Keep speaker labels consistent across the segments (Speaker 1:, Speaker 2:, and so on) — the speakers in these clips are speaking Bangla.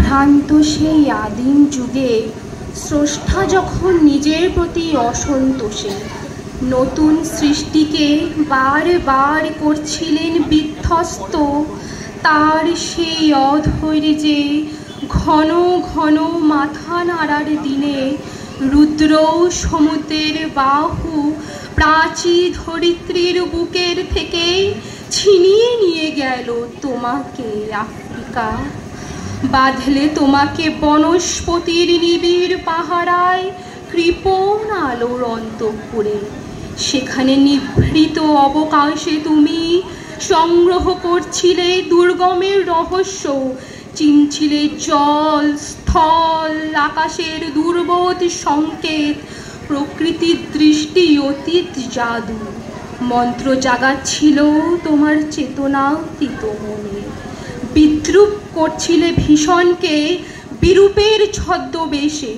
Speaker 1: বিভ্রান্ত সেই আদিম যুগে স্রষ্টা যখন নিজের প্রতি অসন্তোষে নতুন সৃষ্টিকে বারবার করছিলেন বিধ্বস্ত, তার সেই অধৈর্যে ঘন ঘন মাথা নাড়ার দিনে রুদ্র সমুদ্রের বাহু প্রাচী ধরিত্রীর বুকের থেকে ছিনিয়ে নিয়ে গেল তোমাকে আফ্রিকা। বাঁধলে তোমাকে বনস্পতির নিবিড় পাহারায় কৃপণ আলোর অন্তঃপুরে। সেখানে নিভৃত অবকাশে তুমি সংগ্রহ করছিলে দুর্গমের রহস্য, চিনছিলে জল স্থল আকাশের দুর্বোধ সংকেত, প্রকৃতির দৃষ্টি অতীত জাদু মন্ত্র জাগাচ্ছিল তোমার চেতনাতীত মনে। বিদ্রুপ করছিলে ভীষণকে বিরূপের ছদ্মবেশে,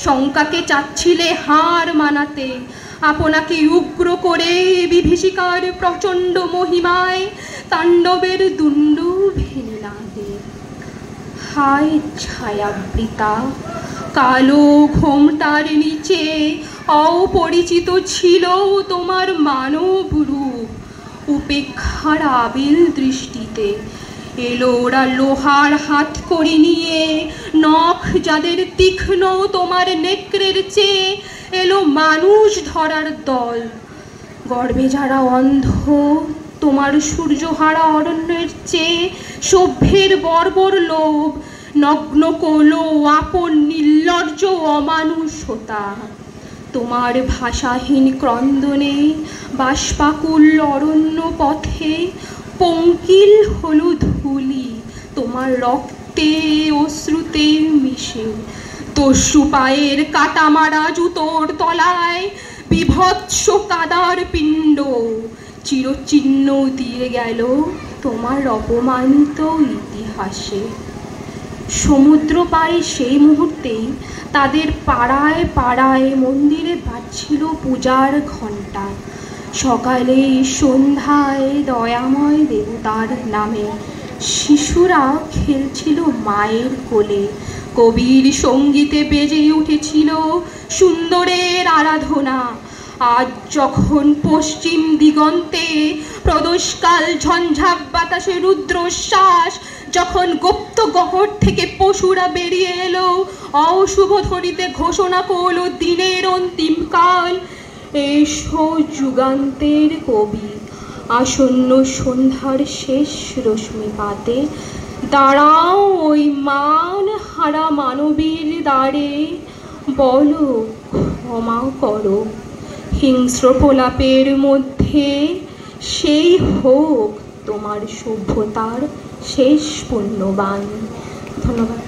Speaker 1: শঙ্কাকে চাচ্ছিলে হার মানাতে, আপনাকে উগ্র করে বিভীষিকার প্রচণ্ড মহিমায় তাণ্ডবের দুণ্ডু ভেঙে না দে। হায় ছায়াবৃতা, কালো ঘোমটার নিচে অপরিচিত ছিল তোমার মানব রূপ। উপেক্ষার আবিল দৃষ্টিতে এলো ওরা লোহার হাত কড়ি নিয়ে, নখ যাদের তীক্ষ্ণ তোমার নেকড়ের চেয়ে, এলো মানুষ ধরার দল। গর্বে যারা অন্ধ তোমার সূর্যহারা অরণ্যের চেয়ে সভ্যের বর্বর লোভ, নগ্ন কোলো আপন নির্লজ্জ অমানুষতা। তোমার ভাষাহীন ক্রন্দনে বাষ্পাকুল অরণ্য পথে পঙ্কিল হলো ধূলি তোমার রক্তে অশ্রুতে মিশে। দস্যু পায়ের কাটা মারা জুতোর তলায় বিভৎস কাদার পিণ্ড চিরচিহ্ন দিয়ে গেল তোমার অপমানিত ইতিহাসে। সমুদ্র পাড়ে সেই মুহূর্তেই তাদের পাড়ায় পাড়ায় মন্দিরে বাজছিল পূজার ঘণ্টা। সকালে সন্ধ্যায় দয়াময় দেবতার নামে শিশুরা খেলছিল মায়ের কোলে। কবির সঙ্গীতে বেজে উঠেছিল সুন্দরের আরাধনা। আজ যখন পশ্চিম দিগন্তে প্রদোষকাল ঝঞ্ঝাপ বাতাসে রুদ্রশ্বাস, যখন গুপ্ত গহ্বর থেকে পশুরা বেরিয়ে এলো, অশুভ ধ্বনিতে ঘোষণা করল দিনের অন্তিম কাল। এসো যুগান্তের কবি, আসন্ন সন্ধ্যার শেষ রশ্মিপাতে দাঁড়াও ওই মান হারা মানবীর দ্বারে, বলো ক্ষমা করো। হিংস্র প্রলাপের মধ্যে সেই হোক তোমার সভ্যতার শেষ পুণ্যবান। ধন্যবাদ।